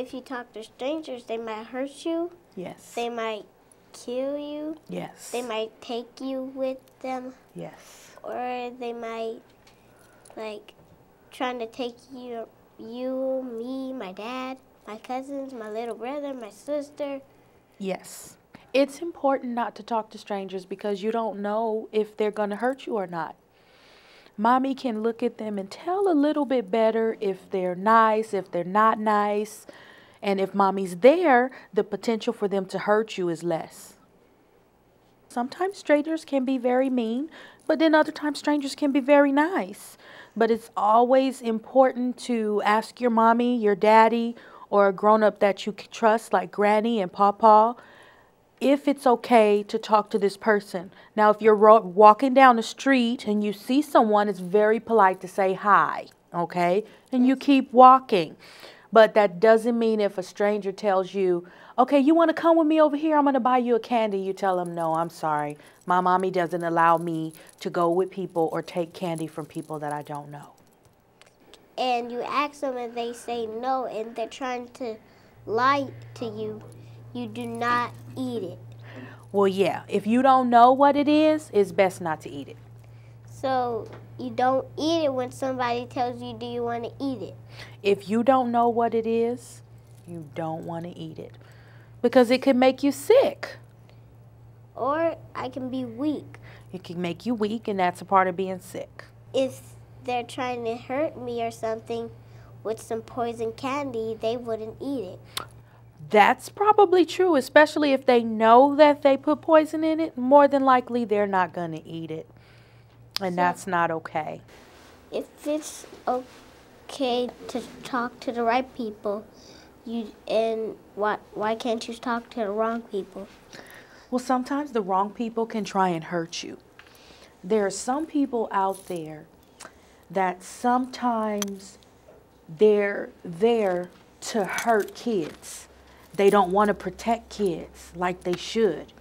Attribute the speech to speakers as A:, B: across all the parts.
A: if you talk to strangers, they might hurt you.
B: Yes.
A: They might kill you.
B: Yes.
A: They might take you with them.
B: Yes.
A: Or they might, like, trying to take you, me, my dad, my cousins, my little brother, my sister.
B: Yes. It's important not to talk to strangers because you don't know if they're going to hurt you or not. Mommy can look at them and tell a little bit better if they're nice, if they're not nice. And if mommy's there, the potential for them to hurt you is less. Sometimes strangers can be very mean, but then other times strangers can be very nice. But it's always important to ask your mommy, your daddy, or a grown-up that you can trust like Granny and Pawpaw, if it's okay to talk to this person. Now, if you're walking down the street and you see someone, it's very polite to say hi, okay? And you keep walking. But that doesn't mean if a stranger tells you, okay, you want to come with me over here? I'm going to buy you a candy. You tell them, no, I'm sorry. My mommy doesn't allow me to go with people or take candy from people that I don't know.
A: And you ask them and they say no, and they're trying to lie to you. You do not eat it.
B: Well, yeah, if you don't know what it is, it's best not to eat it.
A: So you don't eat it when somebody tells you, do you want to eat it?
B: If you don't know what it is, you don't want to eat it because it can make you sick.
A: Or I can be weak.
B: It can make you weak, and that's a part of being sick.
A: If they're trying to hurt me or something with some poison candy, they wouldn't eat it.
B: That's probably true, especially if they know that they put poison in it. More than likely, they're not going to eat it. And that's not okay.
A: If it's okay to talk to the right people, why can't you talk to the wrong people?
B: Well, sometimes the wrong people can try and hurt you. There are some people out there that sometimes they're there to hurt kids. They don't want to protect kids like they should.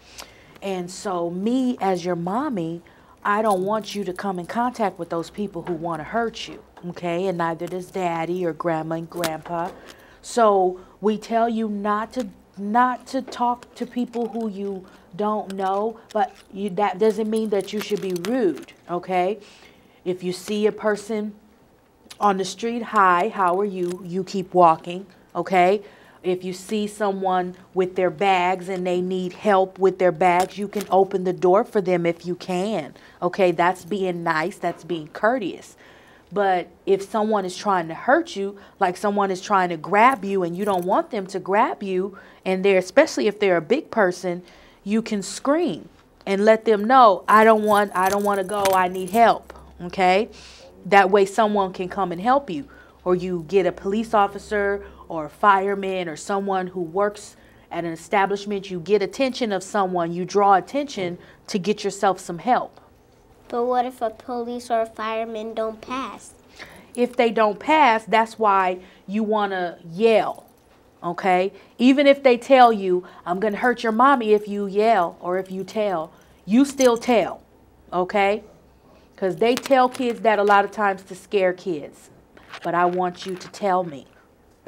B: And so me as your mommy, I don't want you to come in contact with those people who want to hurt you, okay? And neither does Daddy or Grandma and Grandpa. So we tell you not to talk to people who you don't know, but that doesn't mean that you should be rude, okay? If you see a person on the street, hi, how are you? You keep walking, okay? If you see someone with their bags and they need help with their bags, you can open the door for them if you can. Okay, that's being nice, that's being courteous. But if someone is trying to hurt you, like someone is trying to grab you and you don't want them to grab you, and especially if they're a big person, you can scream and let them know, I don't want to go, I need help. Okay? That way someone can come and help you. Or you get a police officer or a fireman or someone who works at an establishment. You get attention of someone. You draw attention to get yourself some help.
A: But what if a police or a fireman don't pass?
B: If they don't pass, that's why you want to yell, okay? Even if they tell you, I'm going to hurt your mommy if you yell or if you tell, you still tell, okay? Because they tell kids that a lot of times to scare kids. But I want you to tell me,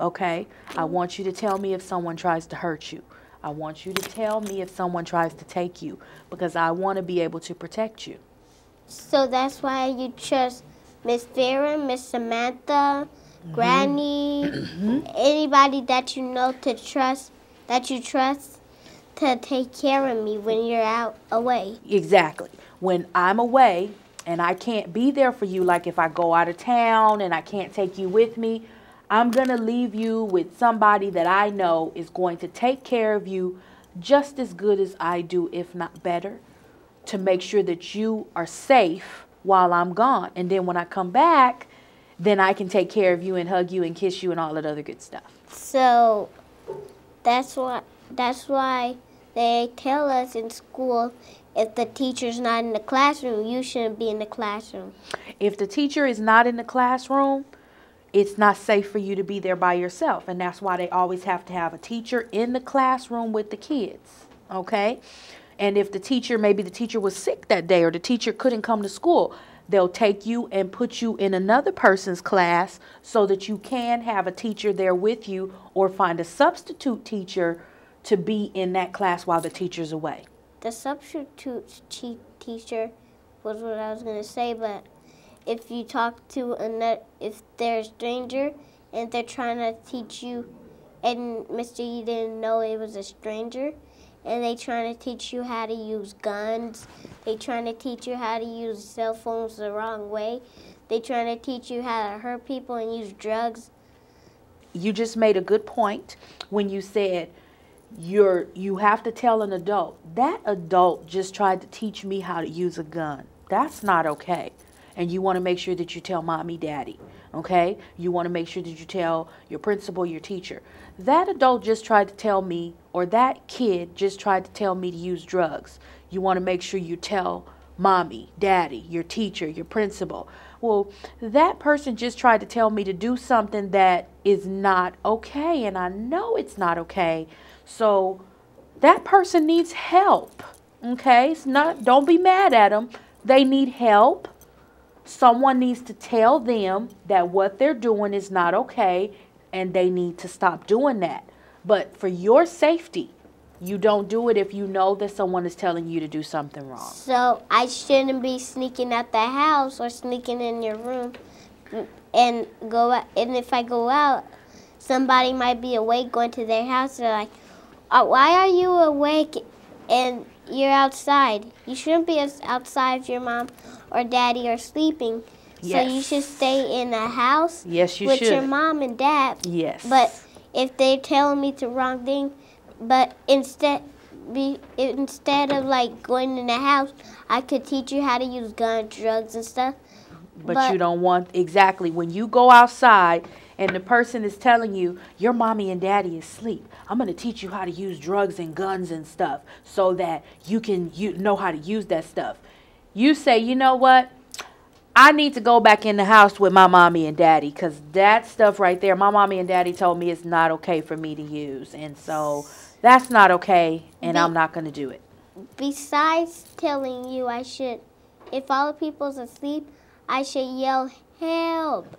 B: okay? I want you to tell me if someone tries to hurt you. I want you to tell me if someone tries to take you because I want to be able to protect you.
A: So that's why you trust Miss Vera, Miss Samantha, Granny, anybody that you know to trust, that you trust to take care of me when you're out away.
B: Exactly. When I'm away and I can't be there for you, like if I go out of town and I can't take you with me, I'm going to leave you with somebody that I know is going to take care of you just as good as I do, if not better, to make sure that you are safe while I'm gone. And then when I come back, then I can take care of you and hug you and kiss you and all that other good stuff.
A: So that's why they tell us in school, if the teacher's not in the classroom, you shouldn't be in the classroom.
B: If the teacher is not in the classroom, it's not safe for you to be there by yourself. And that's why they always have to have a teacher in the classroom with the kids, okay? And if maybe the teacher was sick that day or the teacher couldn't come to school, they'll take you and put you in another person's class so that you can have a teacher there with you, or find a substitute teacher to be in that class while the teacher's away.
A: The substitute teacher was what I was going to say, but if you talk to if they're a stranger and they're trying to teach you, and Mr. E didn't know it was a stranger, and they trying to teach you how to use guns, they trying to teach you how to use cell phones the wrong way, they trying to teach you how to hurt people and use drugs.
B: You just made a good point when you said you have to tell an adult. That adult just tried to teach me how to use a gun. That's not okay. And you want to make sure that you tell mommy, daddy, okay? You want to make sure that you tell your principal, your teacher. That adult just tried to tell me, or that kid just tried to tell me to use drugs. You want to make sure you tell mommy, daddy, your teacher, your principal. Well, that person just tried to tell me to do something that is not okay, and I know it's not okay. So that person needs help, okay? It's not, don't be mad at them. They need help. Someone needs to tell them that what they're doing is not okay, and they need to stop doing that. But for your safety, you don't do it if you know that someone is telling you to do something wrong.
A: So I shouldn't be sneaking out the house or sneaking in your room and go out. And if I go out, somebody might be awake going to their house. They're like, why are you awake and you're outside? You shouldn't be outside if your mom or daddy are sleeping.
B: Yes.
A: So you should stay in the house
B: Yes, you
A: with
B: should.
A: your mom and dad.
B: Yes.
A: But if they're telling me the wrong thing, but instead of like going in the house, I could teach you how to use guns, drugs, and stuff.
B: But you don't want, exactly, when you go outside and the person is telling you, your mommy and daddy is asleep, I'm going to teach you how to use drugs and guns and stuff so that you know how to use that stuff. You say, you know what? I need to go back in the house with my mommy and daddy, because that stuff right there, my mommy and daddy told me it's not okay for me to use. And so that's not okay, and I'm not going to do it.
A: Besides telling you if all the people's asleep, I should yell, help.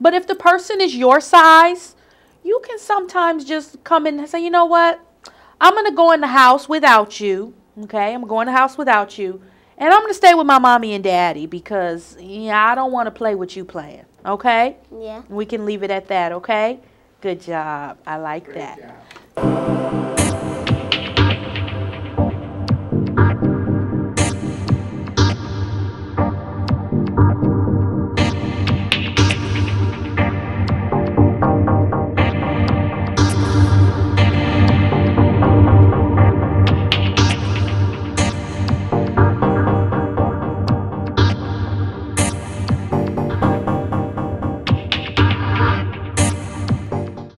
B: But if the person is your size, you can sometimes just come in and say, you know what? I'm going to go in the house without you. Okay, I'm going to the house without you. And I'm going to stay with my mommy and daddy because, I don't want to play what you playing. Okay?
A: Yeah.
B: We can leave it at that, okay? Good job. I like that.
C: Good job.